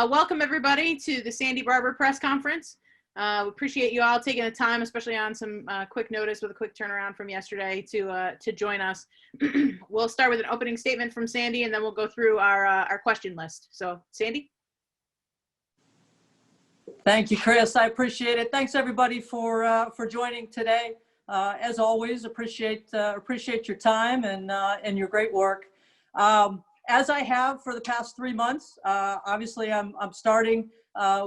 Welcome everybody to the Sandy Barbour press conference. We appreciate you all taking the time, especially on some quick notice with a quick turnaround from yesterday to join us. We'll start with an opening statement from Sandy, and then we'll go through our question list. So Sandy. Thank you, Chris. I appreciate it. Thanks everybody for joining today. As always, appreciate your time and your great work. As I have for the past 3 months, obviously I'm starting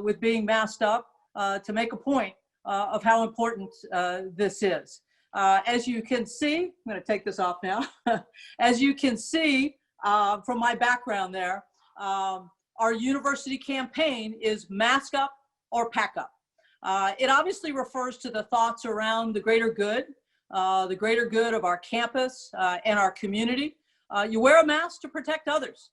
with being masked up to make a point of how important this is. As you can see, I'm going to take this off now. As you can see from my background there, our university campaign is mask up or pack up. It obviously refers to the thoughts around the greater good of our campus and our community. You wear a mask to protect others.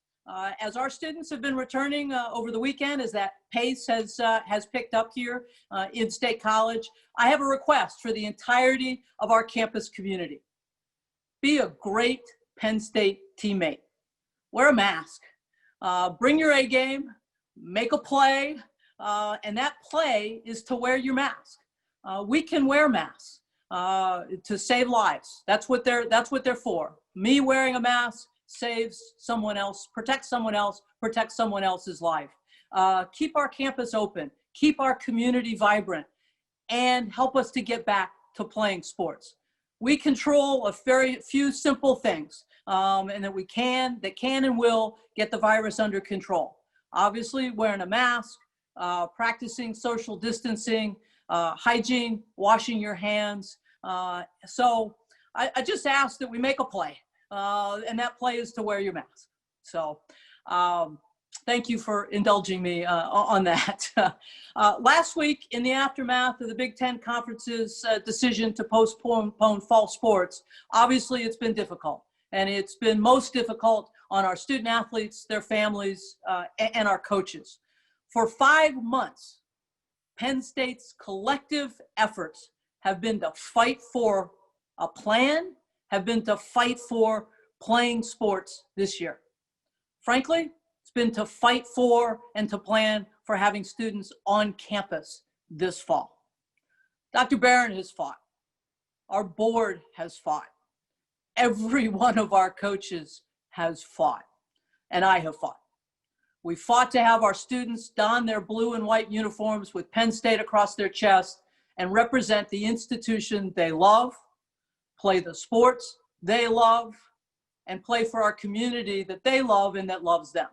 As our students have been returning over the weekend, as that pace has picked up here in State College, I have a request for the entirety of our campus community. Be a great Penn State teammate. Wear a mask. Bring your A game. Make a play. And that play is to wear your mask. We can wear masks to save lives. That's what they're for. Me wearing a mask saves someone else, protects someone else's life. Keep our campus open, keep our community vibrant, and help us to get back to playing sports. We control a very few simple things, and that can and will get the virus under control. Obviously, wearing a mask, practicing social distancing, hygiene, washing your hands. So I just ask that we make a play, and that play is to wear your mask. So thank you for indulging me on that. Last week, in the aftermath of the Big Ten Conference's decision to postpone fall sports, obviously it's been difficult, and it's been most difficult on our student athletes, their families, and our coaches. For 5 months, Penn State's collective efforts have been to fight for a plan, have been to fight for playing sports this year. Frankly, it's been to fight for and to plan for having students on campus this fall. Dr. Barron has fought. Our board has fought. Every one of our coaches has fought, and I have fought. We fought to have our students don their blue and white uniforms with Penn State across their chest and represent the institution they love, play the sports they love, and play for our community that they love and that loves them.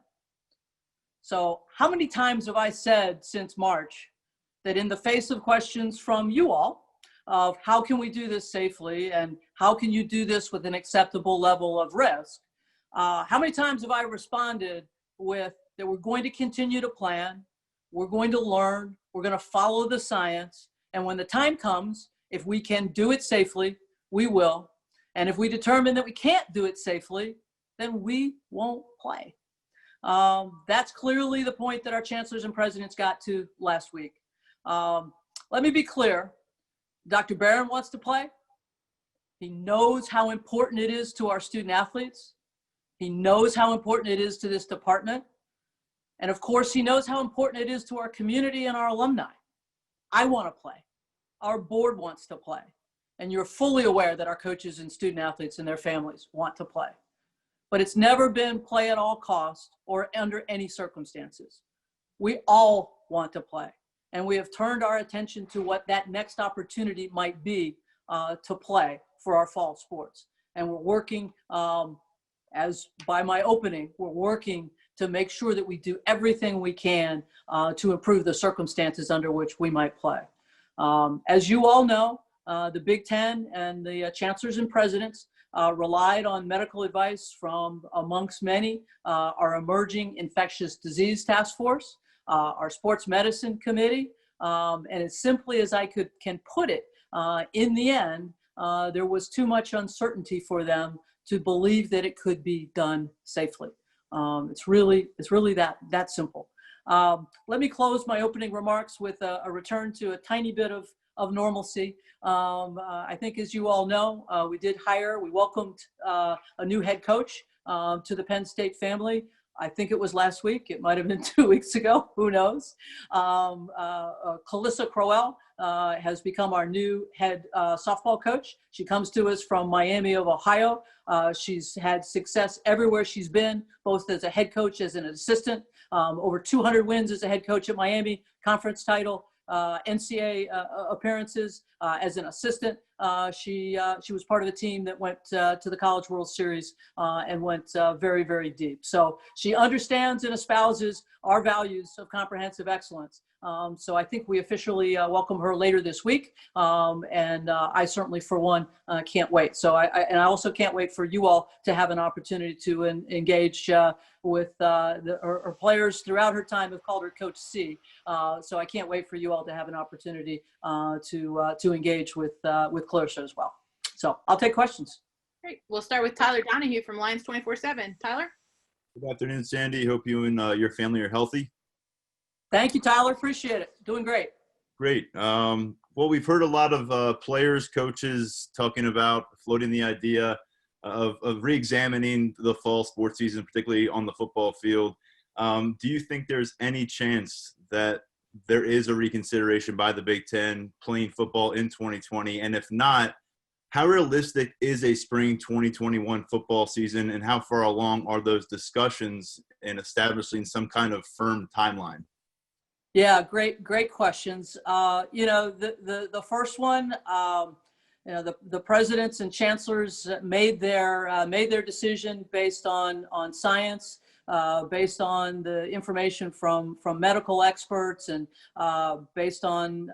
So how many times have I said since March that in the face of questions from you all of how can we do this safely and how can you do this with an acceptable level of risk, how many times have I responded with that we're going to continue to plan, we're going to learn, we're going to follow the science, and when the time comes, if we can do it safely, we will. And if we determine that we can't do it safely, then we won't play. That's clearly the point that our chancellors and presidents got to last week. Let me be clear. Dr. Barron wants to play. He knows how important it is to our student athletes. He knows how important it is to this department. And of course, he knows how important it is to our community and our alumni. I want to play. Our board wants to play. And you're fully aware that our coaches and student athletes and their families want to play. But it's never been play at all costs or under any circumstances. We all want to play. And we have turned our attention to what that next opportunity might be to play for our fall sports. And we're working, as by my opening, we're working to make sure that we do everything we can to improve the circumstances under which we might play. As you all know, the Big Ten and the chancellors and presidents relied on medical advice from, amongst many, our emerging infectious disease task force, our sports medicine committee, and as simply as I can put it, in the end, there was too much uncertainty for them to believe that it could be done safely. It's really that simple. Let me close my opening remarks with a return to a tiny bit of normalcy. I think, as you all know, we welcomed a new head coach to the Penn State family. I think it was last week. It might have been 2 weeks ago. Who knows? Calissa Crowell has become our new head softball coach. She comes to us from Miami of Ohio. She's had success everywhere she's been, both as a head coach, as an assistant, over 200 wins as a head coach at Miami, conference title, NCAA appearances as an assistant. She was part of the team that went to the College World Series and went very, very deep. So she understands and espouses our values of comprehensive excellence. So I think we officially welcome her later this week. And I certainly, for one, can't wait. So I also can't wait for you all to have an opportunity to engage with her players throughout her time. Have called her Coach C. So I can't wait for you all to have an opportunity to engage with Clarissa as well. So I'll take questions. Great. We'll start with Tyler Donahue from Lions 24/7. Tyler? Good afternoon, Sandy. Hope you and your family are healthy. Thank you, Tyler. Appreciate it. Doing great. Great. Well, we've heard a lot of players, coaches talking about floating the idea of re-examining the fall sports season, particularly on the football field. Do you think there's any chance that there is a reconsideration by the Big Ten playing football in 2020? And if not, how realistic is a spring 2021 football season, and how far along are those discussions in establishing some kind of firm timeline? Yeah, great questions. The first one, the presidents and chancellors made their decision based on science, based on the information from medical experts, and based on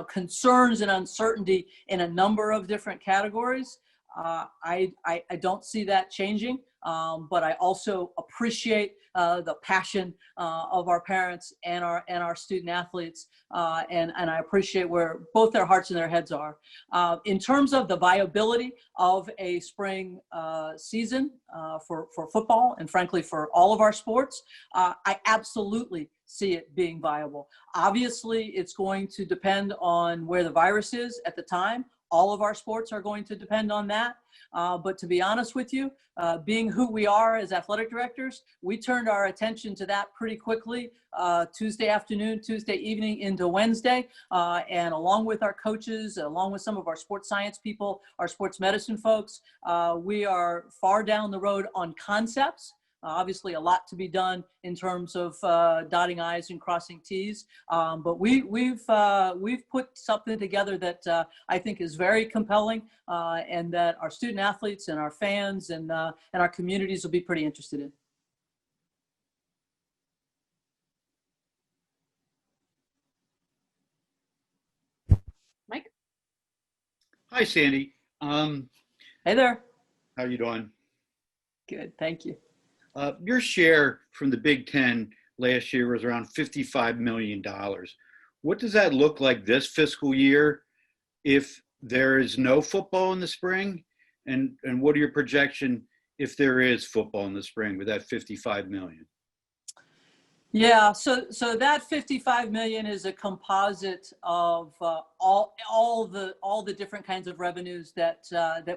concerns and uncertainty in a number of different categories. I don't see that changing, but I also appreciate the passion of our parents and our student athletes, and I appreciate where both their hearts and their heads are. In terms of the viability of a spring season for football, and frankly for all of our sports, I absolutely see it being viable. Obviously, it's going to depend on where the virus is at the time. All of our sports are going to depend on that. But to be honest with you, being who we are as athletic directors, we turned our attention to that pretty quickly, Tuesday afternoon, Tuesday evening into Wednesday. And along with our coaches, along with some of our sports science people, our sports medicine folks, we are far down the road on concepts. Obviously, a lot to be done in terms of dotting I's and crossing T's, but we've put something together that I think is very compelling, and that our student athletes and our fans and our communities will be pretty interested in. Mike? Hi, Sandy. Hey there. How you doing? Good, thank you. Your share from the Big Ten last year was around $55 million. What does that look like this fiscal year if there is no football in the spring? And what are your projections if there is football in the spring with that $55 million? Yeah, so that $55 million is a composite of all the different kinds of revenues that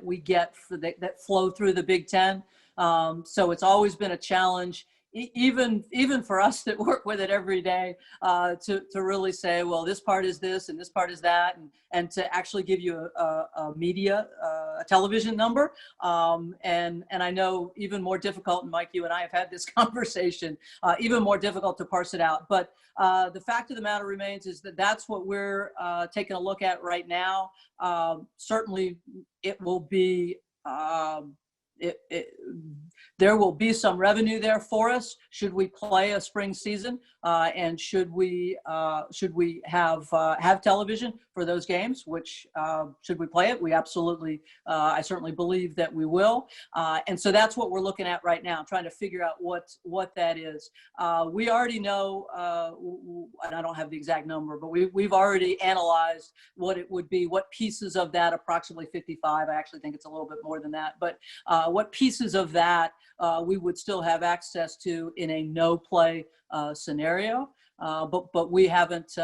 we get that flow through the Big Ten. So it's always been a challenge, even for us that work with it every day, to really say, well, this part is this and this part is that, and to actually give you a television number. And I know even more difficult, and Mike, you and I have had this conversation, even more difficult to parse it out. But the fact of the matter remains is that that's what we're taking a look at right now. Certainly it will be, there will be some revenue there for us should we play a spring season, and should we have television for those games, which should we play it, we absolutely, I certainly believe that we will, and so that's what we're looking at right now, trying to figure out what that is. We already know, and I don't have the exact number, but we've already analyzed what it would be, what pieces of that approximately 55. I actually think it's a little bit more than that, but what pieces of that we would still have access to in a no play scenario, but we haven't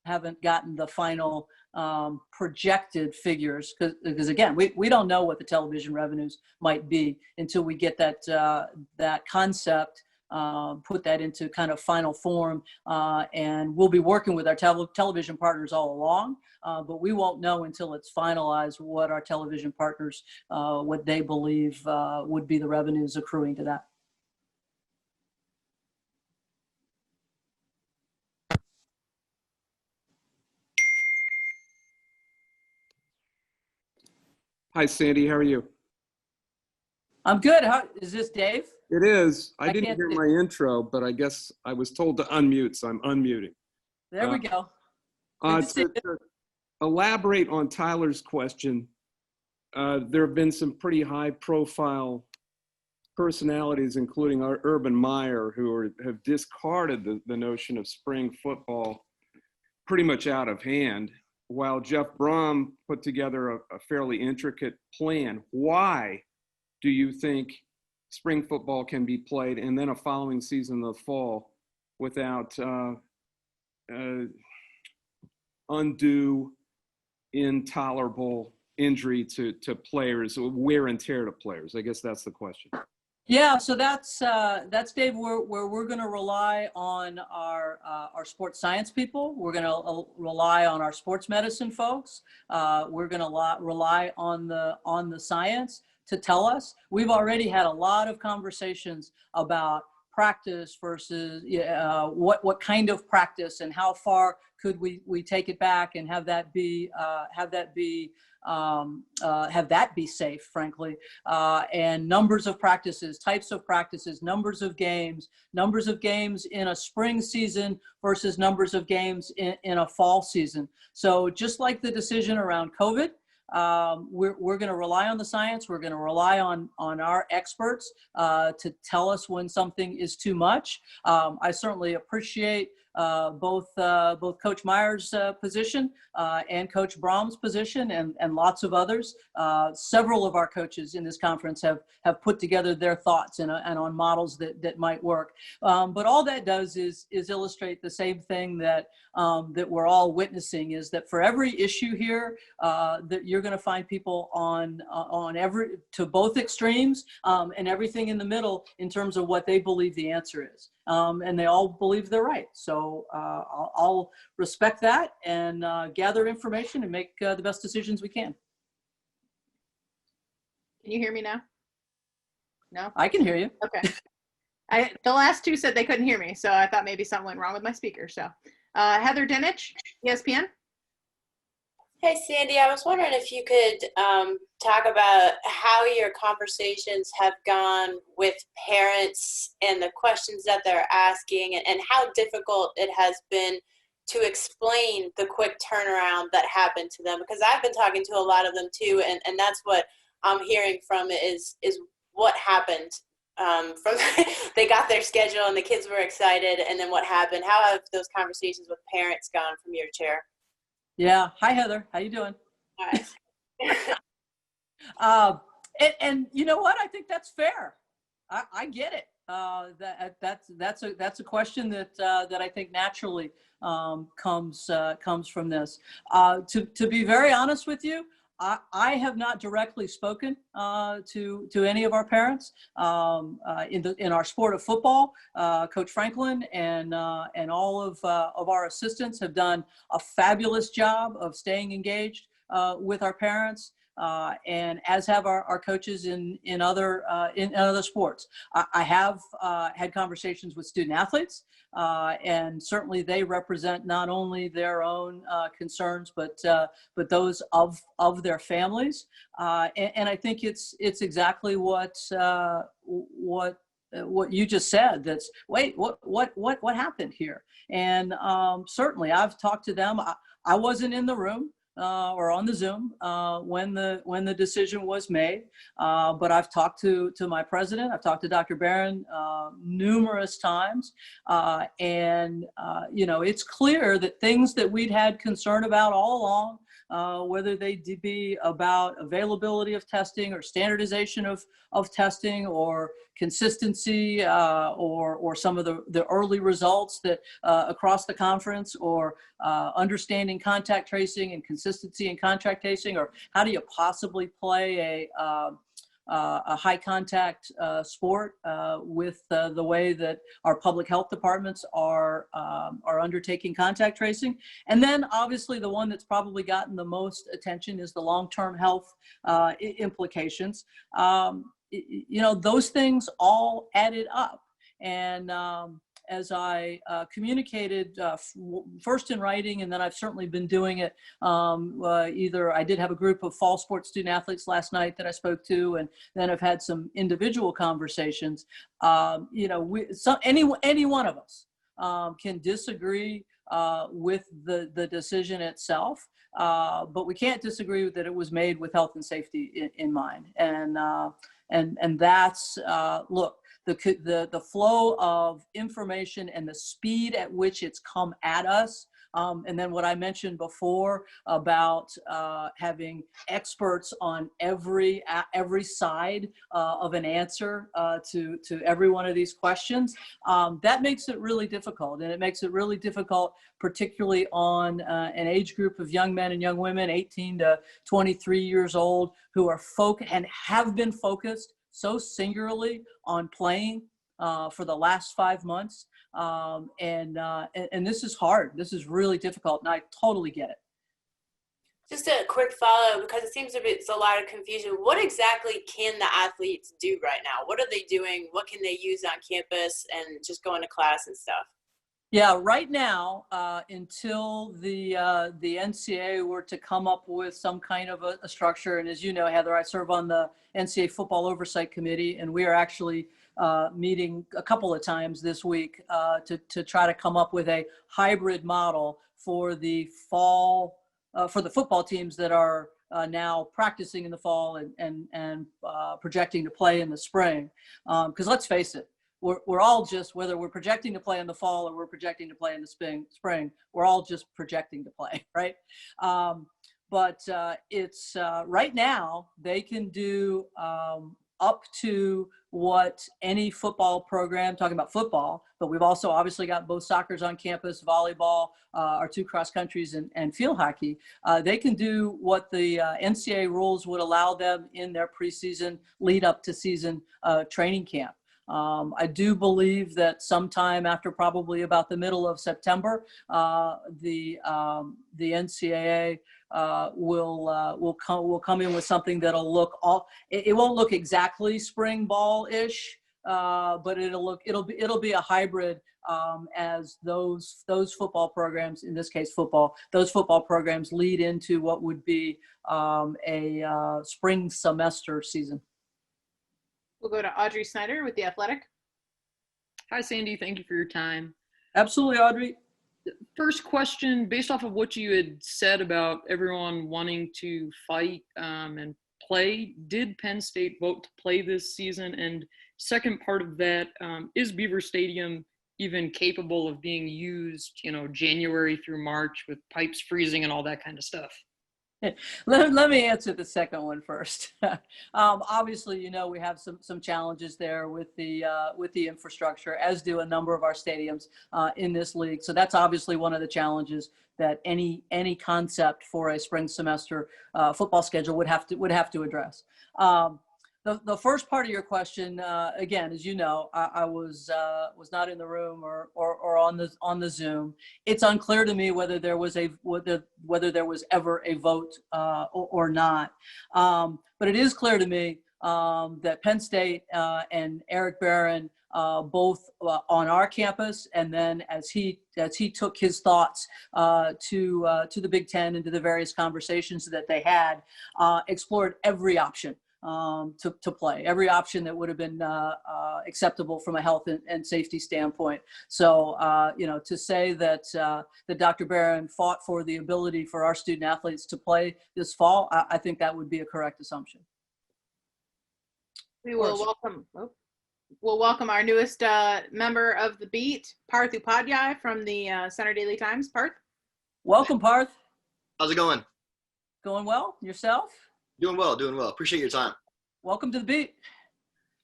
haven't gotten the final projected figures, because again, we don't know what the television revenues might be until we get that concept, put that into kind of final form, and we'll be working with our television partners all along, but we won't know until it's finalized what our television partners, what they believe would be the revenues accruing to that. Hi, Sandy. How are you? I'm good. How is this, Dave? It is. I didn't can't hear see. my intro, but I guess I was told to unmute, so I'm unmuting. There we go. Good to see To elaborate on Tyler's question, there have been some pretty high-profile personalities, including our Urban Meyer, who have discarded the notion of spring football pretty much out of hand, while Jeff Brom put together a fairly intricate plan. Why do you think spring football can be played and then a following season in the fall without undue, intolerable injury to players, wear and tear to players? I guess that's the question. Yeah, so that's Dave, where we're going to rely on our sports science people. We're going to rely on our sports medicine folks. We're going to rely on the science to tell us. We've already had a lot of conversations about practice versus what kind of practice and how far could we take it back and have that be safe, frankly, and numbers of practices, types of practices, numbers of games in a spring season versus numbers of games in a fall season. So just like the decision around COVID, we're going to rely on the science. We're going to rely on our experts to tell us when something is too much. I certainly appreciate both Coach Meyer's position and Coach Brom's position and lots of others. Several of our coaches in this conference have put together their thoughts and on models that might work. But all that does is illustrate the same thing that we're all witnessing, is that for every issue here, that you're going to find people on to both extremes and everything in the middle in terms of what they believe the answer is. And they all believe they're right. So I'll respect that and gather information and make the best decisions we can. Can you hear me now? No? I can hear you. Okay. The last two said they couldn't hear me, so I thought maybe something went wrong with my speaker. So Heather Dinich, ESPN. Hey, Sandy, I was wondering if you could talk about how your conversations have gone with parents and the questions that they're asking, and how difficult it has been to explain the quick turnaround that happened to them. Because I've been talking to a lot of them too, and that's what I'm hearing from is what happened. From they got their schedule and the kids were excited, and then what happened? How have those conversations with parents gone from your chair? Yeah. Hi, Heather. How you doing? All right. And you know what? I think that's fair. I get it. That's a question that I think naturally comes from this. To be very honest with you, I have not directly spoken to any of our parents in our sport of football. Coach Franklin and all of our assistants have done a fabulous job of staying engaged with our parents, and as have our coaches in other sports. I have had conversations with student athletes, and certainly they represent not only their own concerns, but those of their families. And I think it's exactly what you just said. That's what happened here? And certainly I've talked to them. I wasn't in the room or on the Zoom when the decision was made, but I've talked to my president. I've talked to Dr. Barron numerous times, and it's clear that things that we'd had concern about all along whether they be about availability of testing or standardization of testing or consistency or some of the early results that across the conference, or understanding contact tracing and consistency in contact tracing, or how do you possibly play a high contact sport with the way that our public health departments are undertaking contact tracing. And then obviously the one that's probably gotten the most attention is the long-term health implications. Those things all added up. And as I communicated first in writing, and then I've certainly been doing it. Either I did have a group of fall sports student athletes last night that I spoke to, and then I've had some individual conversations. Any one of us can disagree with the decision itself, but we can't disagree that it was made with health and safety in mind. And that's look. The flow of information and the speed at which it's come at us. And then what I mentioned before about having experts on every side of an answer to every one of these questions, that makes it really difficult. And it makes it really difficult, particularly on an age group of young men and young women, 18 to 23 years old, who are and have been focused so singularly on playing for the last 5 months. And this is hard. This is really difficult, and I totally get it. Just a quick follow-up, because it seems it's a lot of confusion. What exactly can the athletes do right now? What are they doing? What can they use on campus and just going to class and stuff? Yeah, right now, until the NCAA were to come up with some kind of a structure, and as you know, Heather, I serve on the NCAA Football Oversight Committee, and we are actually meeting a couple of times this week to try to come up with a hybrid model for the fall, for the football teams that are now practicing in the fall and projecting to play in the spring. Because let's face it, we're all just, whether we're projecting to play in the fall or we're projecting to play in the spring, we're all just projecting to play, right? But it's right now they can do up to what any football program, talking about football, but we've also obviously got both soccers on campus, volleyball, our two cross countries, and field hockey. They can do what the NCAA rules would allow them in their preseason lead up to season training camp. I do believe that sometime after probably about the middle of September, the NCAA will come in with something that'll look it won't look exactly spring ball-ish, but it'll be a hybrid as those football programs, in this case football, those football programs lead into what would be a spring semester season. We'll go to Audrey Snyder with The Athletic. Hi, Sandy. Thank you for your time. Absolutely, Audrey. First question, based off of what you had said about everyone wanting to fight and play, did Penn State vote to play this season? And second part of that, is Beaver Stadium even capable of being used, January through March with pipes freezing and all that kind of stuff? Let me answer the second one first. Obviously, we have some challenges there with the infrastructure, as do a number of our stadiums in this league. So that's obviously one of the challenges that any concept for a spring semester football schedule would have to address. The first part of your question, again, as you know, I was not in the room or on the Zoom. It's unclear to me whether there was ever a vote or not. But it is clear to me that Penn State and Eric Barron, both on our campus, and then as he took his thoughts to the Big Ten and to the various conversations that they had, explored every option to play, every option that would have been acceptable from a health and safety standpoint. So, to say that Dr. Barron fought for the ability for our student athletes to play this fall, I think that would be a correct assumption. We will welcome our newest member of the beat, Parth Upadhyay from the Center Daily Times. Parth. Welcome, Parth. How's it going? Going well? Yourself? Doing well, doing well. Appreciate your time. Welcome to the beat.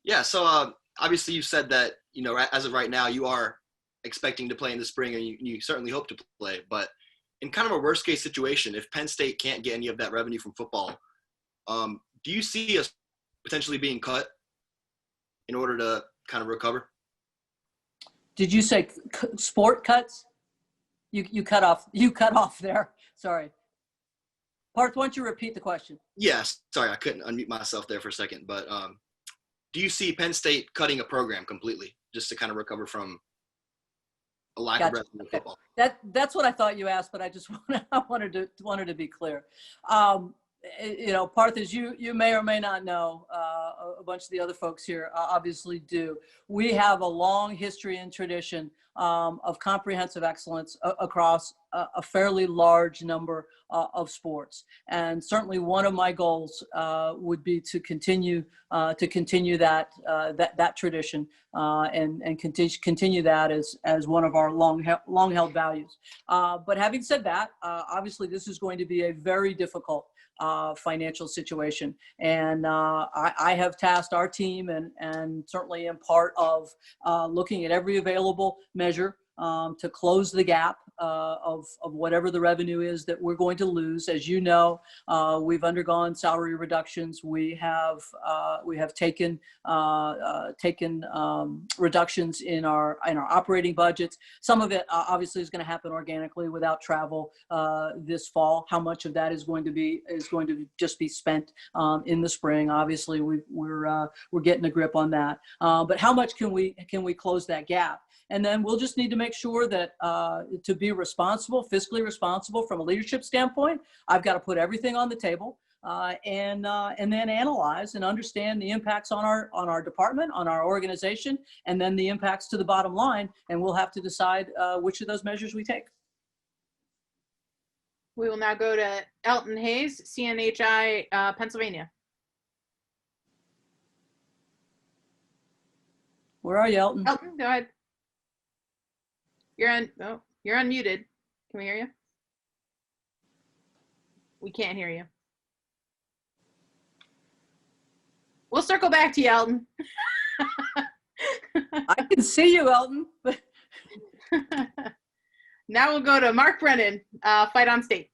Yeah, so obviously you said that, as of right now, you are expecting to play in the spring, and you certainly hope to play. But in kind of a worst case situation, if Penn State can't get any of that revenue from football, do you see us potentially being cut in order to kind of recover? Did you say sport cuts? You cut off there. Sorry. Parth, why don't you repeat the question? Yes, sorry, I couldn't unmute myself there for a second. But do you see Penn State cutting a program completely just to kind of recover from a lack of revenue in football? That's what I thought you asked, but I just wanted to be clear. Parth, as you may or may not know, a bunch of the other folks here obviously do. We have a long history and tradition of comprehensive excellence across a fairly large number of sports, and certainly one of my goals would be to continue that tradition and continue that as one of our long held values. But having said that, obviously this is going to be a very difficult financial situation. And I have tasked our team and certainly am part of looking at every available measure to close the gap of whatever the revenue is that we're going to lose. As you know, we've undergone salary reductions. We have taken reductions in our operating budgets. Some of it obviously is going to happen organically without travel this fall. How much of that is going to just be spent in the spring? Obviously, we're getting a grip on that. But how much can we close that gap? And then we'll just need to make sure that to be responsible, fiscally responsible from a leadership standpoint, I've got to put everything on the table and then analyze and understand the impacts on our department, on our organization, and then the impacts to the bottom line. And we'll have to decide which of those measures we take. We will now go to Elton Hayes, CNHI, Pennsylvania. Where are you, Elton? Elton, go ahead. You're unmuted. Can we hear you? We can't hear you. We'll circle back to you, Elton. I can see you, Elton. But now we'll go to Mark Brennan, Fight On State.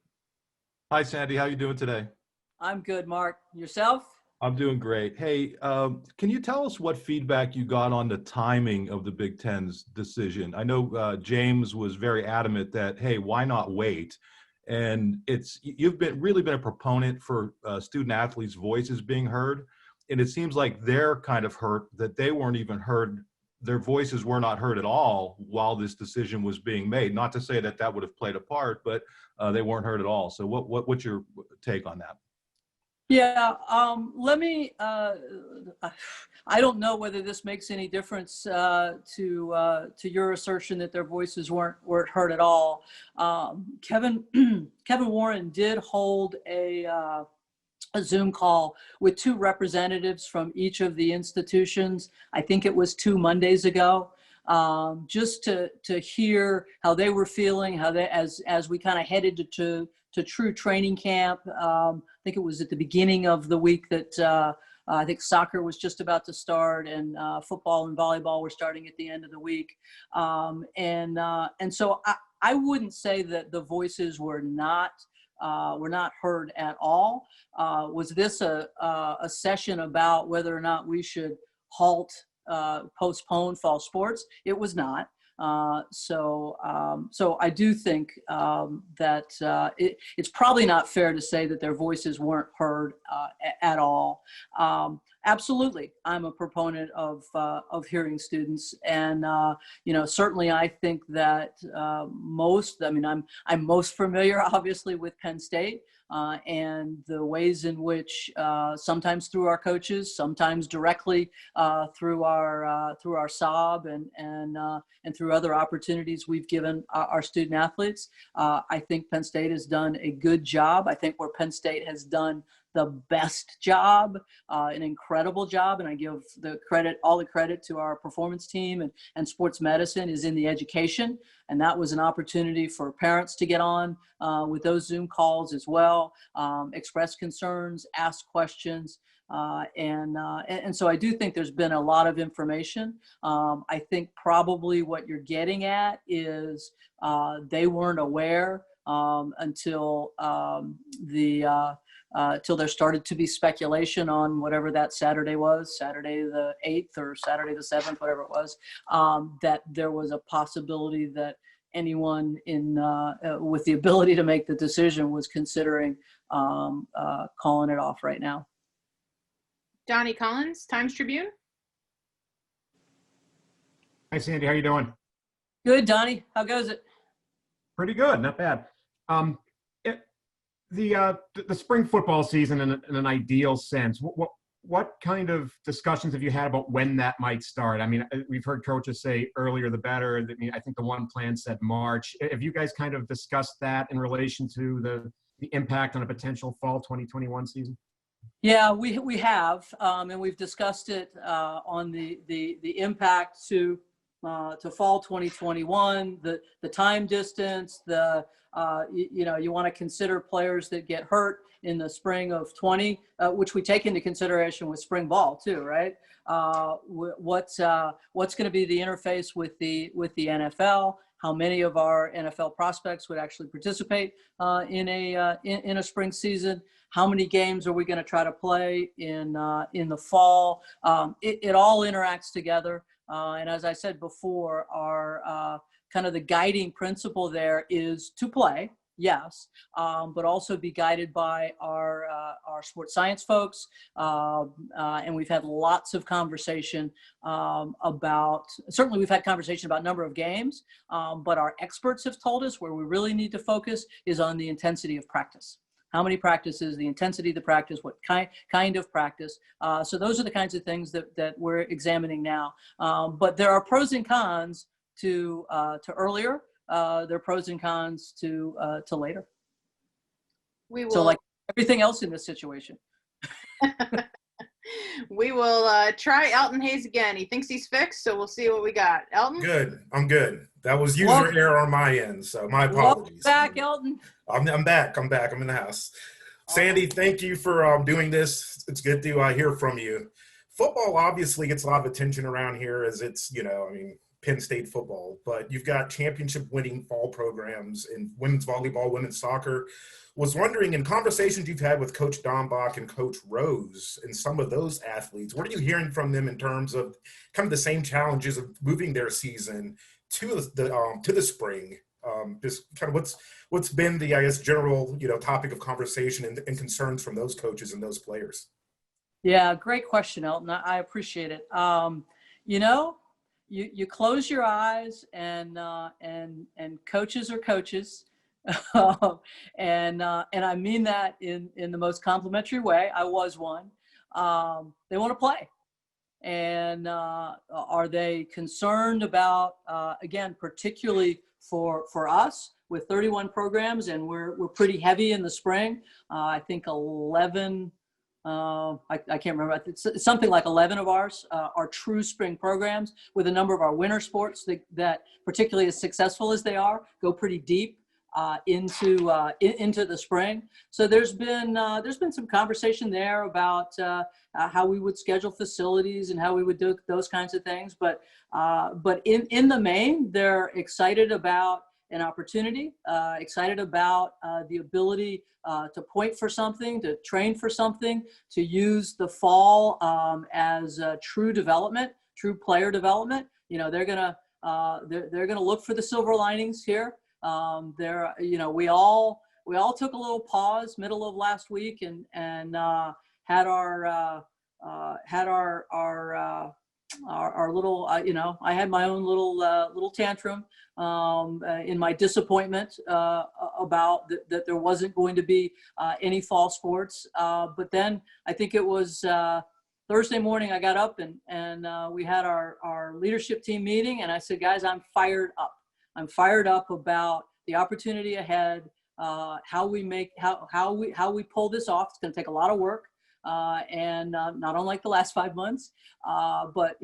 Hi, Sandy. How you doing today? I'm good, Mark. Yourself? I'm doing great. Hey, can you tell us what feedback you got on the timing of the Big Ten's decision? I know James was very adamant that, hey, why not wait? And you've really been a proponent for student athletes' voices being heard, and it seems like they're kind of hurt that they weren't even heard. Their voices were not heard at all while this decision was being made. Not to say that would have played a part, but they weren't heard at all. So what's your take on that? Yeah, let me, I don't know whether this makes any difference to your assertion that their voices weren't heard at all. Kevin Warren did hold a Zoom call with two representatives from each of the institutions. I think it was 2 Mondays ago, just to hear how they were feeling, how they, as we kind of headed to true training camp. I think it was at the beginning of the week that I think soccer was just about to start, and football and volleyball were starting at the end of the week. And so I wouldn't say that the voices were not heard at all. Was this a session about whether or not we should postpone fall sports? It was not. So I do think that it's probably not fair to say that their voices weren't heard at all. Absolutely, I'm a proponent of hearing students, and certainly I think that I'm most familiar, obviously, with Penn State. And the ways in which sometimes through our coaches, sometimes directly through our SOB and through other opportunities we've given our student athletes. I think Penn State has done a good job. I think where Penn State has done the best job, an incredible job, and I give all the credit to our performance team and sports medicine is in the education, and that was an opportunity for parents to get on with those Zoom calls as well, express concerns, ask questions. And so I do think there's been a lot of information. I think probably what you're getting at is they weren't aware until till there started to be speculation on whatever that Saturday was, Saturday the 8th or Saturday the 7th, whatever it was, that there was a possibility that anyone with the ability to make the decision was considering calling it off right now. Donnie Collins, Times Tribune. Hi, Sandy. How you doing? Good, Donnie. How goes it? Pretty good. Not bad. The spring football season, in an ideal sense, what kind of discussions have you had about when that might start? I mean, we've heard coaches say earlier the better. I mean, I think the one plan said March. Have you guys kind of discussed that in relation to the impact on a potential fall 2021 season? Yeah, we have, and we've discussed it on the impact to fall 2021, the time distance, you want to consider players that get hurt in the spring of 20, which we take into consideration with spring ball too, right? What's going to be the interface with the NFL? How many of our NFL prospects would actually participate in a spring season? How many games are we going to try to play in the fall? It all interacts together. And as I said before, our kind of the guiding principle there is to play, yes, but also be guided by our sports science folks. And we've had lots of conversation certainly we've had conversation about number of games, but our experts have told us where we really need to focus is on the intensity of practice. How many practices, the intensity of the practice, what kind of practice. So those are the kinds of things that we're examining now. But there are pros and cons to earlier. There are pros and cons to later. We will. So like everything else in this situation. We will try Elton Hayes again. He thinks he's fixed, so we'll see what we got. Elton? Good. I'm good. That was user Welcome. error on my end, so my Welcome apologies. back, Elton. I'm back. I'm in the house. Sandy, thank you for doing this. It's good to hear from you. Football obviously gets a lot of attention around here as it's, Penn State football, but you've got championship-winning fall programs in women's volleyball, women's soccer. Was wondering, in conversations you've had with Coach Dombach and Coach Rose and some of those athletes, what are you hearing from them in terms of kind of the same challenges of moving their season to the spring? Just kind of what's been the, I guess, general topic of conversation and concerns from those coaches and those players? Yeah, great question, Elton. I appreciate it. You close your eyes and coaches are coaches. and I mean that in the most complimentary way. I was one. They want to play. And are they concerned about, again, particularly for us with 31 programs, and we're pretty heavy in the spring. I think 11, I can't remember, it's something like 11 of ours are true spring programs, with a number of our winter sports that particularly as successful as they are, go pretty deep into the spring. So there's been some conversation there about how we would schedule facilities and how we would do those kinds of things. But in the main, they're excited about an opportunity, excited about the ability to point for something, to train for something, to use the fall as true development, true player development. They're gonna look for the silver linings here. We all took a little pause middle of last week and had our little, I had my own little tantrum in my disappointment about that there wasn't going to be any fall sports. But then I think it was Thursday morning, I got up and we had our leadership team meeting, and I said, guys, I'm fired up. I'm fired up about the opportunity ahead. how we pull this off. It's going to take a lot of work, and not unlike the last 5 months, but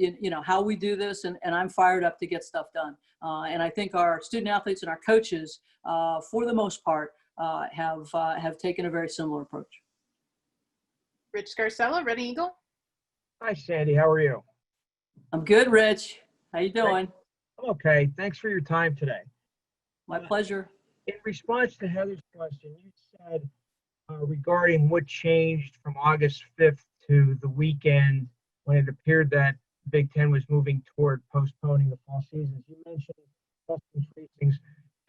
how we do this, and I'm fired up to get stuff done. And I think our student athletes and our coaches, for the most part, have taken a very similar approach. Rich Scarcella, Reading Eagle. Hi, Sandy. How are you? I'm good, Rich. How you doing? I'm okay. Thanks for your time today. My pleasure. In response to Heather's question, you said regarding what changed from August 5th to the weekend when it appeared that Big Ten was moving toward postponing the fall seasons. You mentioned testing tracings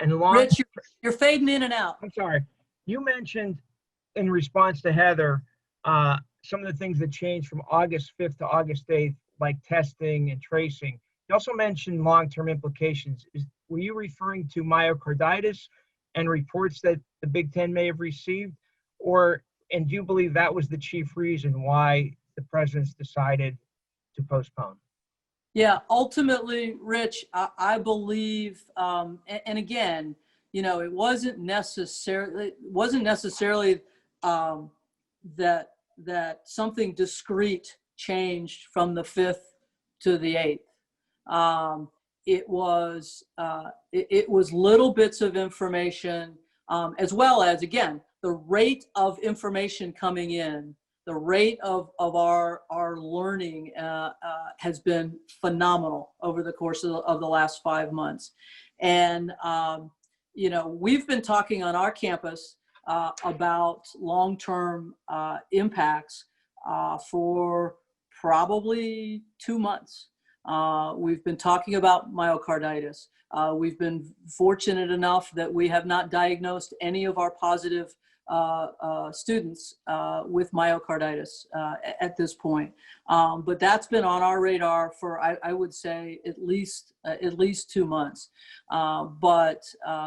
and Rich, you're fading in and out. I'm sorry. You mentioned in response to Heather some of the things that changed from August 5th to August 8th, like testing and tracing. You also mentioned long-term implications. Were you referring to myocarditis and reports that the Big Ten may have received? And do you believe that was the chief reason why the presidents decided to postpone? Yeah, ultimately, Rich, I believe, and again, it wasn't necessarily that something discrete changed from the 5th to the 8th. It was little bits of information, as well as, again, the rate of information coming in, the rate of our learning has been phenomenal over the course of the last 5 months. And, we've been talking on our campus about long-term impacts for probably 2 months. We've been talking about myocarditis. We've been fortunate enough that we have not diagnosed any of our positive students with myocarditis at this point. But that's been on our radar for, I would say, at least 2 months. But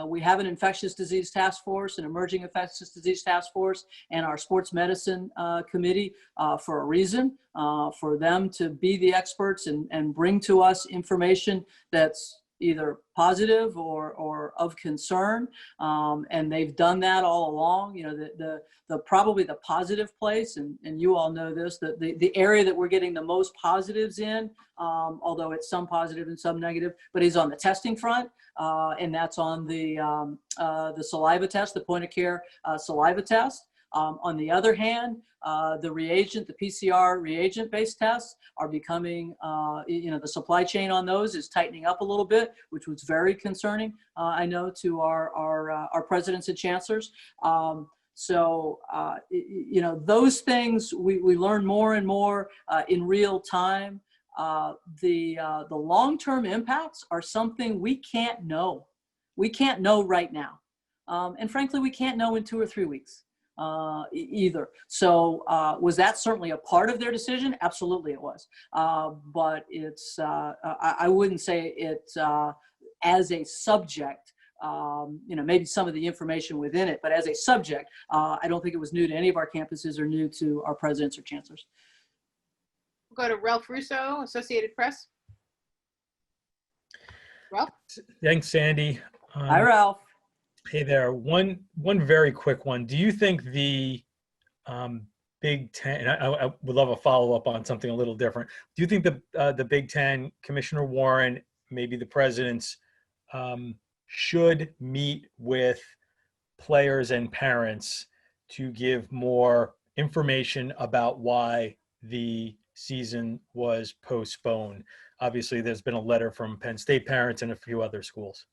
we have an infectious disease task force, an emerging infectious disease task force, and our sports medicine committee for a reason, for them to be the experts and bring to us information that's either positive or of concern, and they've done that all along. The probably the positive place, and you all know this, the area that we're getting the most positives in, although it's some positive and some negative, but is on the testing front, and that's on the saliva test, the point of care saliva test. On the other hand, the reagent, the PCR reagent-based tests are becoming, the supply chain on those is tightening up a little bit, which was very concerning, I know, to our presidents and chancellors. Those things we learn more and more in real time. The long-term impacts are something we can't know. We can't know right now. And frankly, we can't know in 2 or 3 weeks. Either. So was that certainly a part of their decision? Absolutely it was. But it's, I wouldn't say it as a subject, maybe some of the information within it, but as a subject, I don't think it was new to any of our campuses or new to our presidents or chancellors. We'll go to Ralph Russo, Associated Press. Ralph? Thanks, Sandy. Hi, Ralph. Hey there. One very quick one. Do you think the Big Ten, and I would love a follow-up on something a little different. Do you think the Big Ten, Commissioner Warren, maybe the presidents, should meet with players and parents to give more information about why the season was postponed? Obviously, there's been a letter from Penn State parents and a few other schools.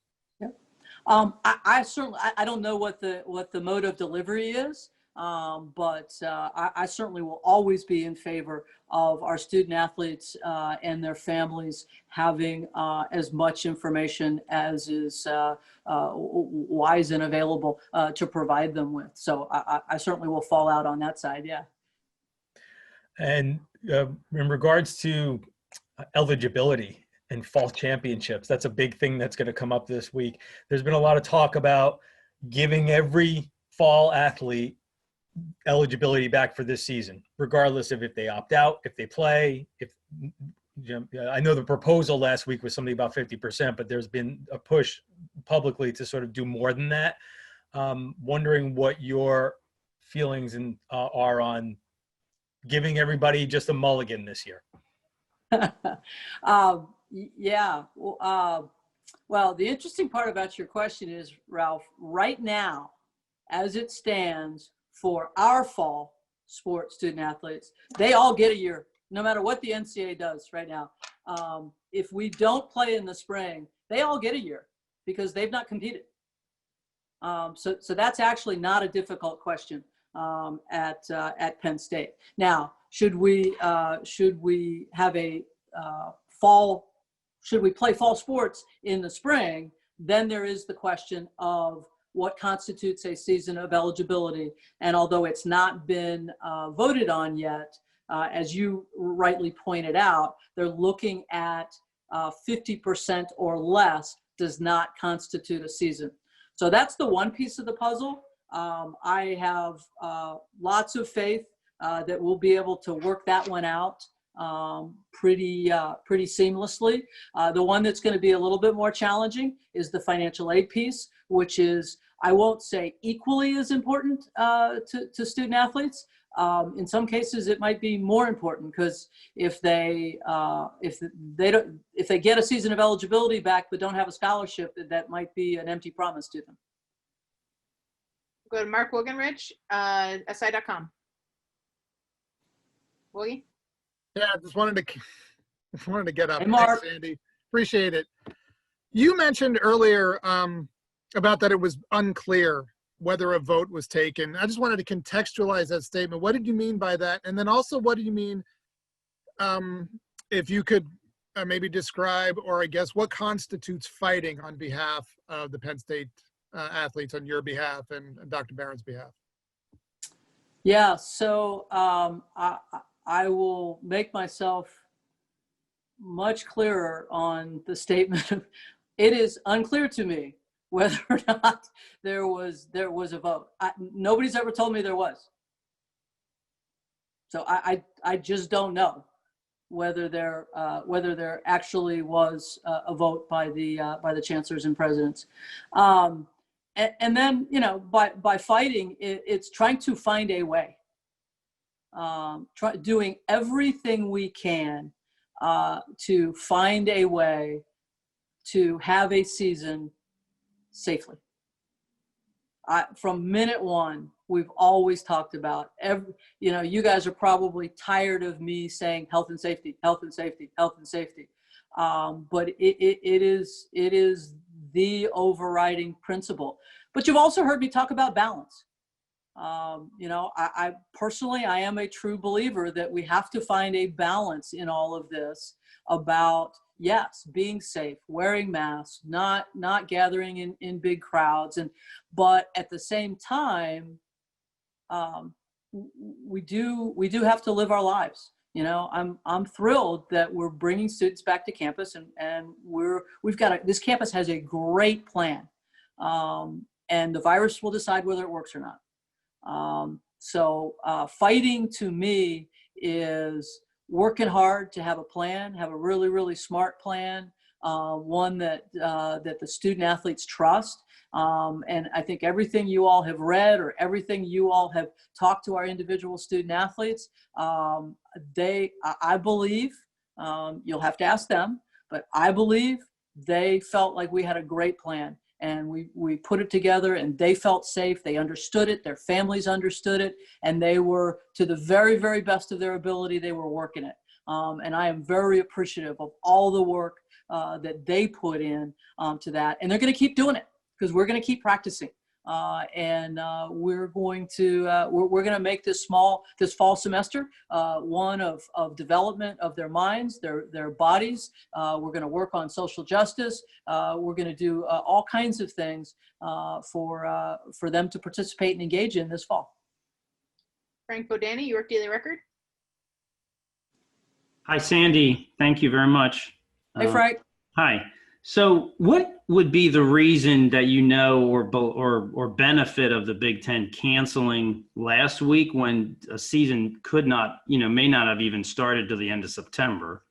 I certainly, I don't know what the mode of delivery is, but I certainly will always be in favor of our student athletes and their families having as much information as is wise and available to provide them with. So I certainly will fall out on that side, yeah. And in regards to eligibility and fall championships, that's a big thing that's going to come up this week. There's been a lot of talk about giving every fall athlete eligibility back for this season, regardless of if they opt out, if they play. I know the proposal last week was something about 50%, but there's been a push publicly to sort of do more than that. Wondering what your feelings are on giving everybody just a mulligan this year. Yeah. Well, the interesting part about your question is, Ralph, right now, as it stands for our fall sports student athletes, they all get a year, no matter what the NCAA does right now. If we don't play in the spring, they all get a year because they've not competed. So that's actually not a difficult question at Penn State. Now, should we have a should we play fall sports in the spring? Then there is the question of what constitutes a season of eligibility. And although it's not been voted on yet, as you rightly pointed out, they're looking at 50% or less does not constitute a season. So that's the one piece of the puzzle. I have lots of faith that we'll be able to work that one out pretty seamlessly. The one that's going to be a little bit more challenging is the financial aid piece, which is, I won't say equally as important to student athletes. In some cases, it might be more important because if they get a season of eligibility back but don't have a scholarship, that might be an empty promise to them. Go to Mark Wogenrich, SI.com. Woogie? Yeah, I just wanted to get up. Hey, Mark. Thanks, Andy. Appreciate it. You mentioned earlier about that it was unclear whether a vote was taken. I just wanted to contextualize that statement. What did you mean by that? And then also, what do you mean, if you could maybe describe, or I guess, what constitutes fighting on behalf of the Penn State athletes on your behalf and Dr. Barron's behalf? Yeah, so I will make myself much clearer on the statement. It is unclear to me whether or not there was a vote. Nobody's ever told me there was. So I just don't know whether there actually was a vote by the chancellors and presidents. And then, by fighting, it's trying to find a way, doing everything we can to find a way to have a season safely. From minute one, we've always talked about you guys are probably tired of me saying health and safety, health and safety, health and safety. But it is the overriding principle. But you've also heard me talk about balance. I personally, I am a true believer that we have to find a balance in all of this about, yes, being safe, wearing masks, not gathering in big crowds, but at the same time, we do have to live our lives. I'm thrilled that we're bringing students back to campus, and this campus has a great plan, and the virus will decide whether it works or not. So fighting to me is working hard to have a plan, have a really, really smart plan, one that the student athletes trust. And I think everything you all have read or everything you all have talked to our individual student athletes, I believe, you'll have to ask them, but I believe they felt like we had a great plan. And we put it together, and they felt safe. They understood it. Their families understood it. And they were, to the very, very best of their ability, they were working it. And I am very appreciative of all the work that they put in to that. And they're going to keep doing it because we're going to keep practicing. And we're going to make this fall semester one of development of their minds, their bodies. We're going to work on social justice. We're going to do all kinds of things for them to participate and engage in this fall. Frank Bodani, York Daily Record. Hi, Sandy. Thank you very much. Hey, Frank. Hi. So what would be the reason that or benefit of the Big Ten canceling last week when a season may not have even started till the end of September?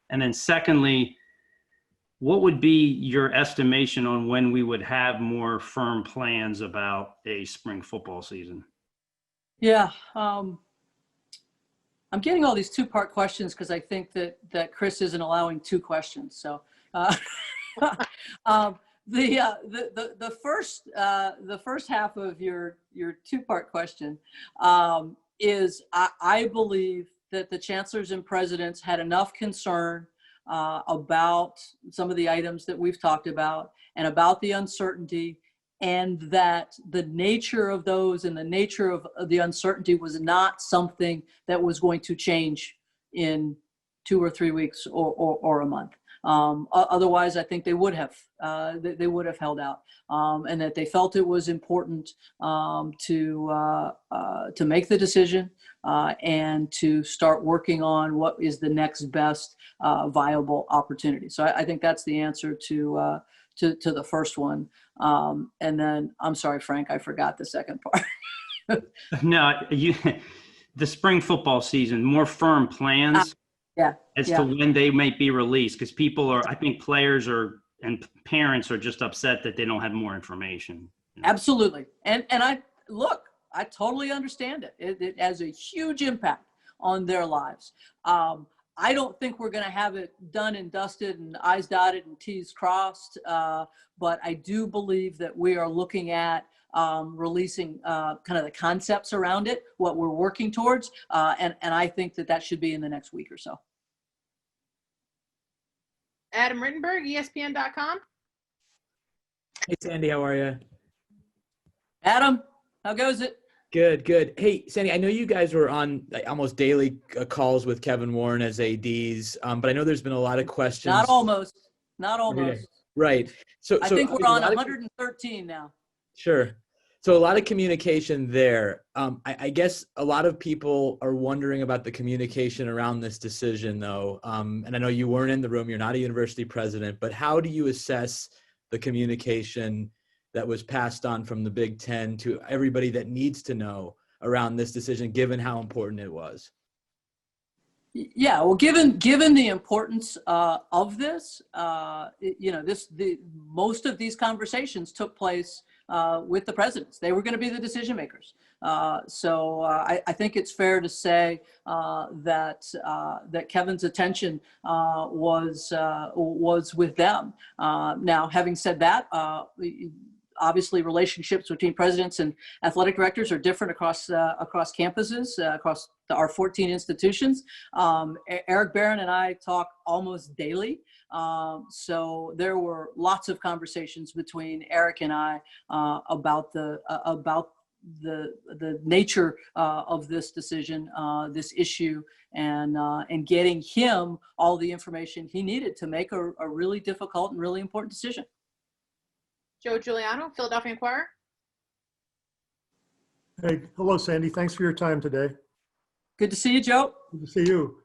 And then secondly, what would be your estimation on when we would have more firm plans about a spring football season? Yeah, I'm getting all these two-part questions because I think that Chris isn't allowing two questions. So the first half of your two-part question is I believe that the chancellors and presidents had enough concern about some of the items that we've talked about and about the uncertainty, and that the nature of those and the nature of the uncertainty was not something that was going to change in 2 or 3 weeks or a month. Otherwise, I think they would have held out, and that they felt it was important to make the decision and to start working on what is the next best viable opportunity. So I think that's the answer to the first one. And then I'm sorry, Frank, I forgot the second part. No, the spring football season, more firm plans as to when they might be released, because I think players and parents are just upset that they don't have more information. Absolutely. And I totally understand it. It has a huge impact on their lives. I don't think we're going to have it done and dusted and I's dotted and T's crossed, but I do believe that we are looking at releasing kind of the concepts around it, what we're working towards, and I think that should be in the next week or so. Adam Rittenberg, ESPN.com. Hey, Sandy, how are you? Adam, how goes it? Good, good. Hey, Sandy, I know you guys were on almost daily calls with Kevin Warren as ADs, but I know there's been a lot of questions. Not almost. Right. So I think we're on 113 now. Sure. So a lot of communication there. I guess a lot of people are wondering about the communication around this decision, though. And I know you weren't in the room. You're not a university president, but how do you assess the communication that was passed on from the Big Ten to everybody that needs to know around this decision, given how important it was? Yeah, well, given the importance of this, most of these conversations took place with the presidents. They were going to be the decision makers. So I think it's fair to say that Kevin's attention was with them. Now, having said that, obviously relationships between presidents and athletic directors are different across campuses, across our 14 institutions. Eric Barron and I talk almost daily. So there were lots of conversations between Eric and I about the nature of this decision, this issue, and getting him all the information he needed to make a really difficult and really important decision. Joe Giuliano, Philadelphia Inquirer. Hey, hello, Sandy. Thanks for your time today. Good to see you, Joe. Good to see you.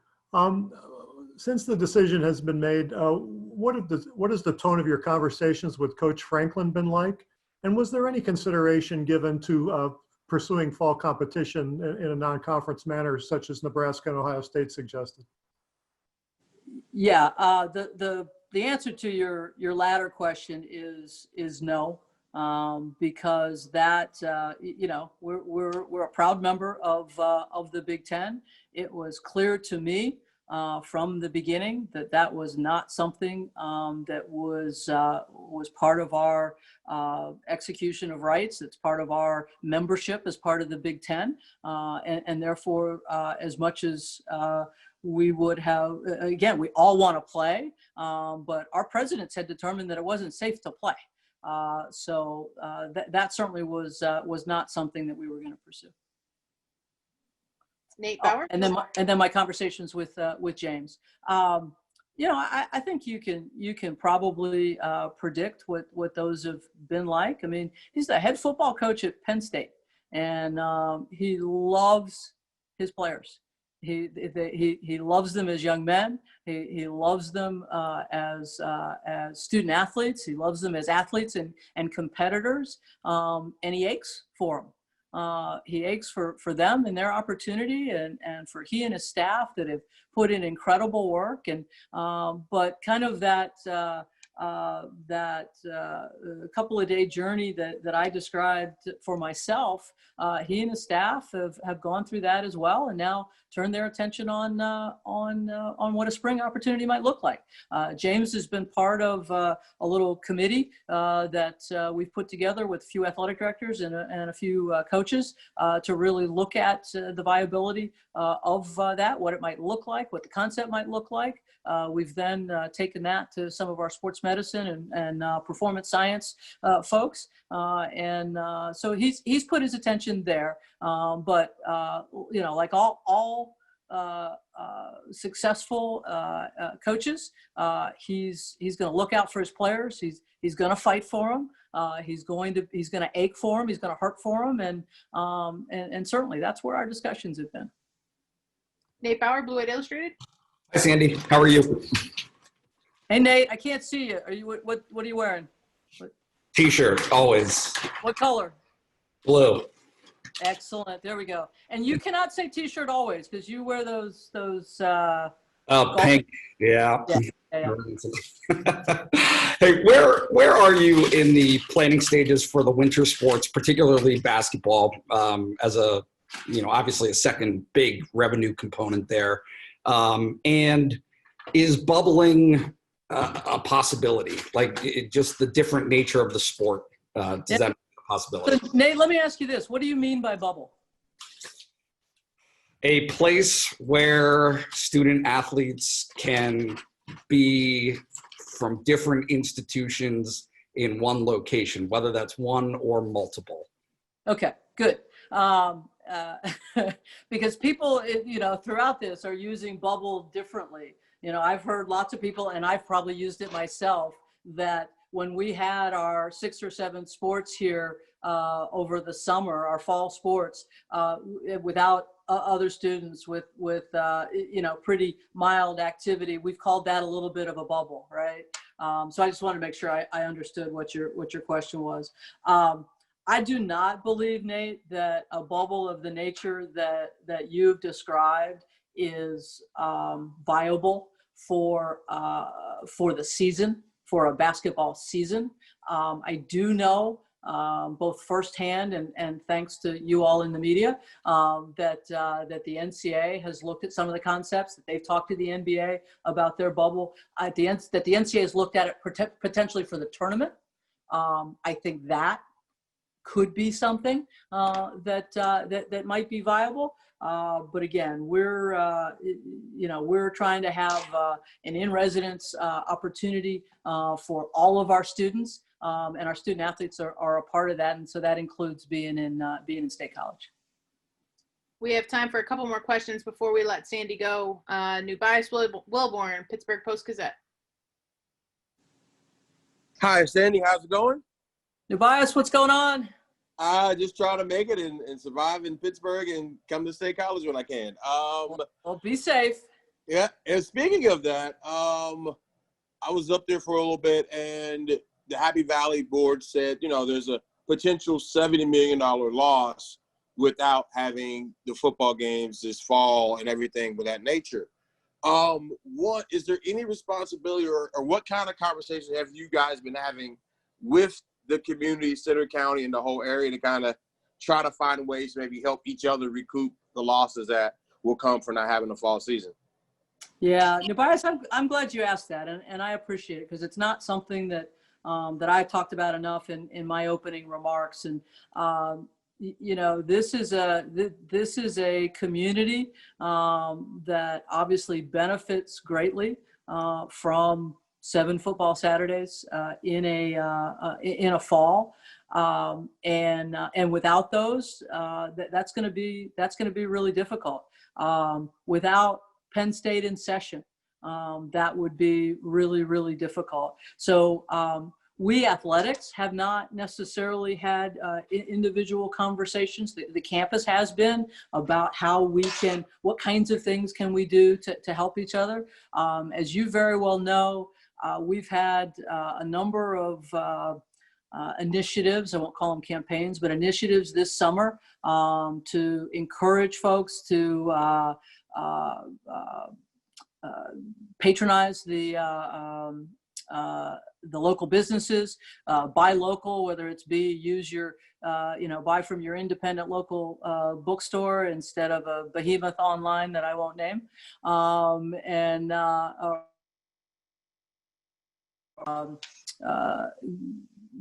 Since the decision has been made, what has the tone of your conversations with Coach Franklin been like? And was there any consideration given to pursuing fall competition in a non-conference manner, such as Nebraska and Ohio State suggested? Yeah, the answer to your latter question is no, because that we're a proud member of the Big Ten. It was clear to me from the beginning that was not something that was part of our execution of rights. It's part of our membership as part of the Big Ten, and therefore, as much as we would have, again, we all want to play, but our presidents had determined that it wasn't safe to play. So that certainly was not something that we were going to pursue. Nate Bauer. And then my conversations with James. I think you can probably predict what those have been like. I mean, he's the head football coach at Penn State, and he loves his players. He loves them as young men. He loves them as student athletes. He loves them as athletes and competitors, and he aches for them. He aches for them and their opportunity, and for he and his staff that have put in incredible work. And but kind of that that a couple of day journey that I described for myself, he and his staff have gone through that as well, and now turn their attention on what a spring opportunity might look like. James has been part of a little committee that we've put together with a few athletic directors and a few coaches to really look at the viability of that, what it might look like, what the concept might look like. We've then taken that to some of our sports medicine and performance science folks, so he's put his attention there. But you know, like all successful coaches, he's going to look out for his players. He's going to fight for them. He's going to ache for them. He's going to hurt for them, and certainly that's where our discussions have been. Nate Bauer, Blue White Illustrated. Hi, Sandy. How are you? Hey, Nate, I can't see you. Are you what are you wearing? T-shirt, always. What color? Blue. Excellent. There we go. And you cannot say T-shirt always because you wear those. Pink. Yeah. Yeah. Hey, where are you in the planning stages for the winter sports, particularly basketball, as a, you know, obviously a second big revenue component there? And is bubbling a possibility? Like just the different nature of the sport, does that make a possibility? So, Nate, let me ask you this. What do you mean by bubble? A place where student athletes can be from different institutions in one location, whether that's one or multiple. Okay, good. Because people, you know, throughout this are using bubble differently. You know, I've heard lots of people, and I've probably used it myself, that when we had our 6 or 7 sports here over the summer, our fall sports, without other students with you know, pretty mild activity, we've called that a little bit of a bubble, right? So I just want to make sure I understood what your question was. I do not believe, Nate, that a bubble of the nature that you've described is viable for the season, for a basketball season. I do know both firsthand and thanks to you all in the media that the NCAA has looked at some of the concepts, that they've talked to the NBA about their bubble, that the NCAA has looked at it potentially for the tournament. I think that could be something that might be viable. But again, we're trying to have an in-residence opportunity for all of our students, and our student athletes are a part of that, and so that includes being in State College. We have time for a couple more questions before we let Sandy go. New bias, Wilborn, Pittsburgh Post-Gazette. Hi, Sandy. How's it going? Tobias, what's going on? Just trying to make it and survive in Pittsburgh and come to State College when I can. Well, be safe. Yeah, and speaking of that, I was up there for a little bit, and the Happy Valley board said, you know, there's a potential $70 million loss without having the football games this fall and everything of that nature. What is there any responsibility or what kind of conversation have you guys been having with the community, Center County, and the whole area to kind of try to find ways to maybe help each other recoup the losses that will come from not having a fall season? Yeah, Tobias, I'm glad you asked that, and I appreciate it because it's not something that I talked about enough in my opening remarks. And you know, this is a community that obviously benefits greatly from 7 football Saturdays in a fall, and without those, that's going to be really difficult. Without Penn State in session, that would be really, really difficult. So we athletics have not necessarily had individual conversations. The campus has been about how we can, what kinds of things can we do to help each other. As you very well know, we've had a number of initiatives, I won't call them campaigns, but initiatives this summer to encourage folks to patronize the the local businesses, buy local, whether it's use your, buy from your independent local bookstore instead of a behemoth online that I won't name.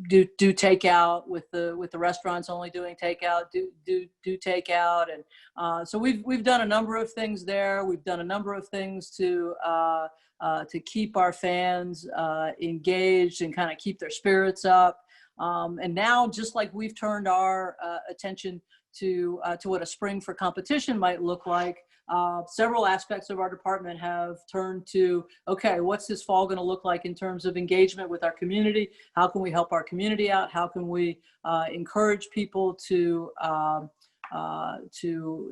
Do takeout with the restaurants only doing takeout. Do takeout, and so we've done a number of things there. We've done a number of things to keep our fans engaged and kind of keep their spirits up. And now, just like we've turned our attention to what a spring for competition might look like, several aspects of our department have turned to, okay, what's this fall going to look like in terms of engagement with our community? How can we help our community out? How can we encourage people to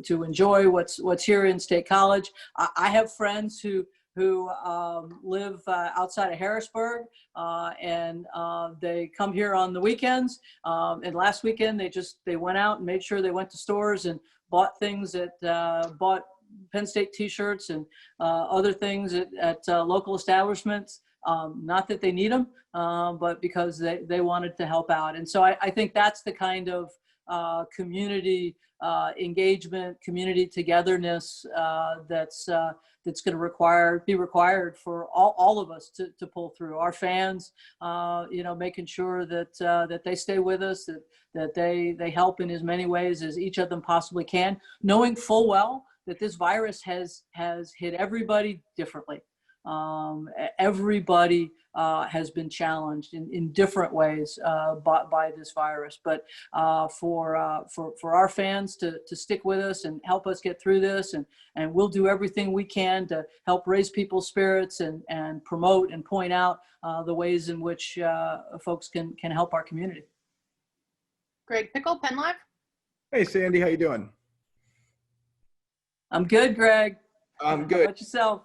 enjoy what's here in State College? I have friends who live outside of Harrisburg, and they come here on the weekends. And last weekend they went out and made sure they went to stores and bought things bought Penn State T-shirts and other things at local establishments. Not that they need them, but because they wanted to help out. And so I think that's the kind of community engagement, community togetherness that's going to be required for all of us to pull through. Our fans, making sure that they stay with us, that they help in as many ways as each of them possibly can, knowing full well that this virus has hit everybody differently. Everybody has been challenged in different ways by this virus. But for our fans to stick with us and help us get through this, and we'll do everything we can to help raise people's spirits and promote and point out the ways in which folks can help our community. Greg Pickle, Penn Live. Hey, Sandy, how you doing? I'm good, Greg. I'm good. How about yourself?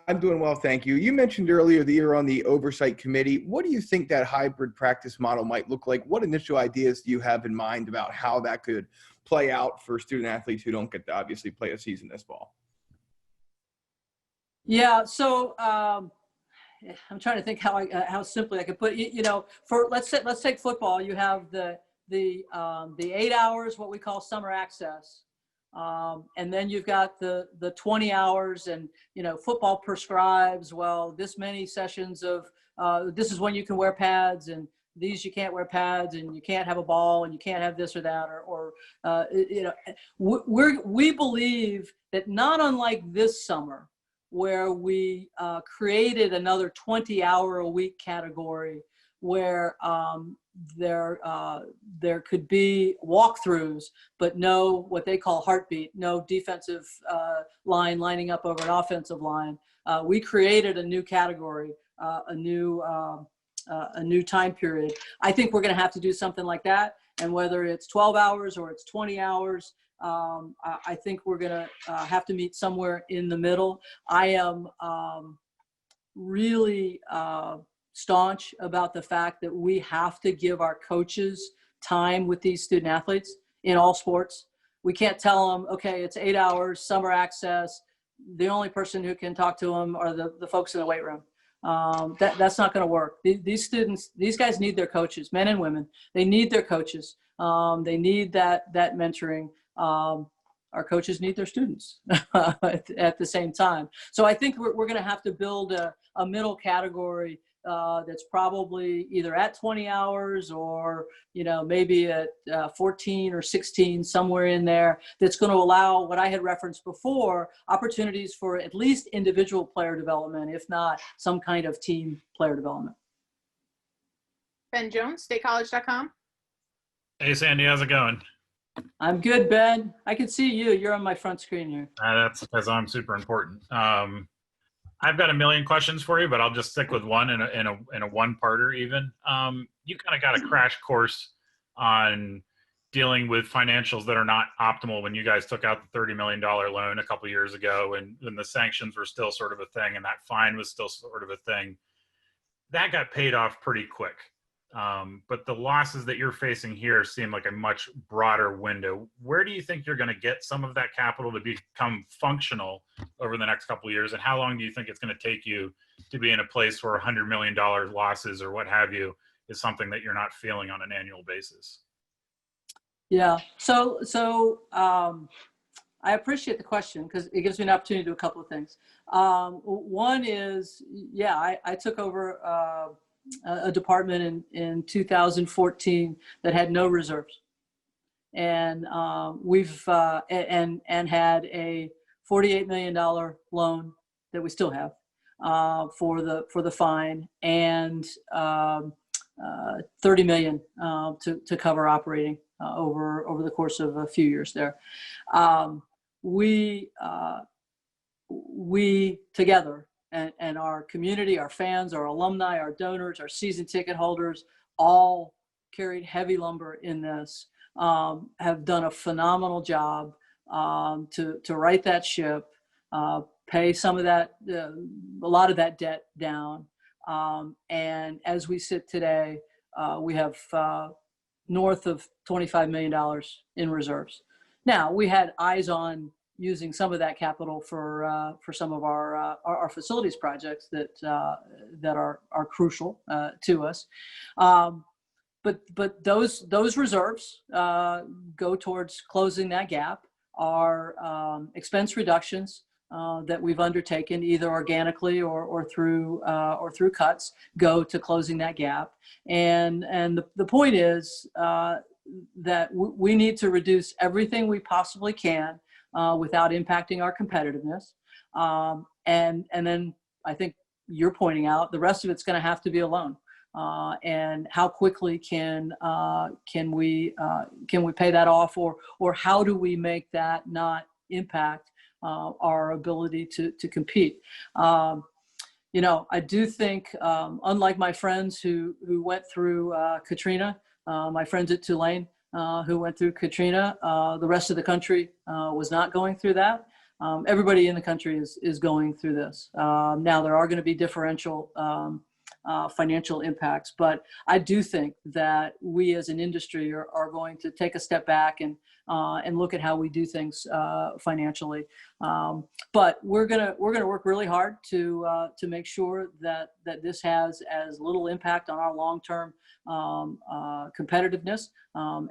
I'm doing well, thank you. You mentioned earlier that you're on the oversight committee. What do you think that hybrid practice model might look like? What initial ideas do you have in mind about how that could play out for student athletes who don't get to obviously play a season this fall? Yeah, so I'm trying to think how simply I could put it. Let's take football. You have the 8 hours, what we call summer access. And then you've got the 20 hours, and football prescribes, well, this many sessions of this is when you can wear pads, and these you can't wear pads, and you can't have a ball, and you can't have this or that, we believe that, not unlike this summer where we created another 20-hour-a-week category where there could be walkthroughs, but no what they call heartbeat, no defensive line lining up over an offensive line. We created a new category, a new time period. I think we're going to have to do something like that, and whether it's 12 hours or it's 20 hours, I think we're going to have to meet somewhere in the middle. I am really staunch about the fact that we have to give our coaches time with these student athletes in all sports. We can't tell them, okay, it's 8 hours, summer access. The only person who can talk to them are the folks in the weight room. That's not going to work. These guys need their coaches, men and women. They need their coaches. They need that mentoring. Our coaches need their students at the same time. So I think we're going to have to build a middle category that's probably either at 20 hours or, maybe at 14 or 16, somewhere in there, that's going to allow what I had referenced before, opportunities for at least individual player development, if not some kind of team player development. Ben Jones, statecollege.com. Hey, Sandy, how's it going? I'm good, Ben. I can see you. You're on my front screen here. That's because I'm super important. I've got a million questions for you, but I'll just stick with one in a one-parter even. You kind of got a crash course on dealing with financials that are not optimal when you guys took out the $30 million loan a couple of years ago, and when the sanctions were still sort of a thing and that fine was still sort of a thing. That got paid off pretty quick. but the losses that you're facing here seem like a much broader window. Where do you think you're going to get some of that capital to become functional over the next couple of years? And how long do you think it's going to take you to be in a place where $100 million losses or what have you is something that you're not feeling on an annual basis? Yeah. So I appreciate the question because it gives me an opportunity to do a couple of things. One is, yeah, I took over a department in 2014 that had no reserves, and we've and had a $48 million loan that we still have for the fine, and 30 million to cover operating over the course of a few years there. We together, and our community, our fans, our alumni, our donors, our season ticket holders, all carried heavy lumber in this, have done a phenomenal job to right that ship, pay some of that, a lot of that debt down. And as we sit today, we have north of $25 million in reserves. Now, we had eyes on using some of that capital for some of our facilities projects that are crucial to us. But those reserves go towards closing that gap. Our expense reductions that we've undertaken, either organically or through cuts, go to closing that gap. And the point is that we need to reduce everything we possibly can without impacting our competitiveness. And then I think you're pointing out the rest of it's going to have to be a loan. And how quickly can we pay that off, or how do we make that not impact our ability to compete? You know, I do think, unlike my friends who went through Katrina, my friends at Tulane who went through Katrina, the rest of the country was not going through that. Everybody in the country is going through this. Now, there are going to be differential financial impacts, but I do think that we as an industry are going to take a step back and look at how we do things financially. But we're gonna work really hard to make sure that this has as little impact on our long-term competitiveness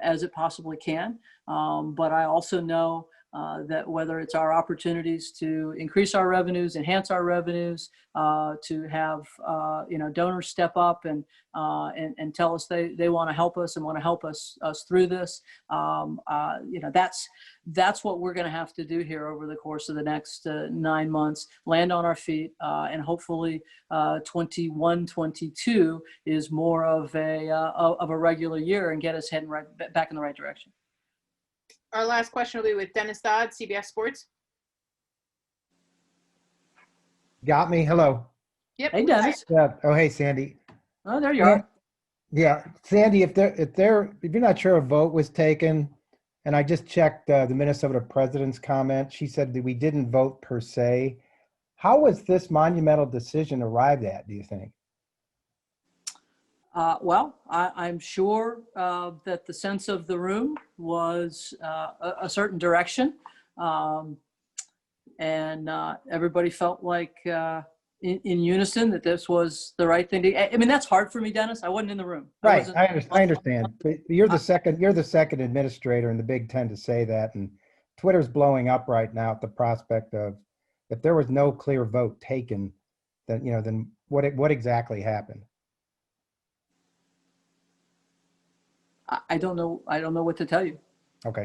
as it possibly can. But I also know that whether it's our opportunities to increase our revenues, enhance our revenues, to have donors step up and tell us they want to help us and want to help us through this, that's what we're going to have to do here over the course of the next 9 months. Land on our feet, and hopefully 21-22 is more of a regular year and get us heading back in the right direction. Our last question will be with Dennis Dodd, CBS Sports. Got me. Hello. Yep. Hey, Dennis. Yeah. Oh, hey, Sandy. Oh, there you are. Yeah, Sandy. If you're not sure a vote was taken, and I just checked the Minnesota president's comment, she said that we didn't vote per se. How was this monumental decision arrived at, do you think? Well, I'm sure that the sense of the room was a certain direction, and everybody felt like in unison that this was the right thing to. I mean, that's hard for me, Dennis. I wasn't in the room. Right, I understand. But you're the second administrator in the Big Ten to say that, and Twitter's blowing up right now at the prospect of if there was no clear vote taken, then what exactly happened? I don't know what to tell you. Okay.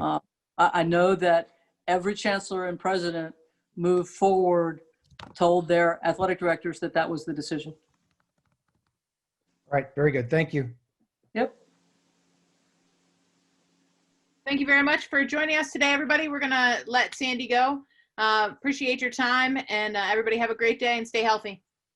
I know that every chancellor and president moved forward, told their athletic directors that was the decision. All right. Very good. Thank you. Yep. Thank you very much for joining us today, everybody. We're going to let Sandy go. Appreciate your time, and everybody have a great day and stay healthy.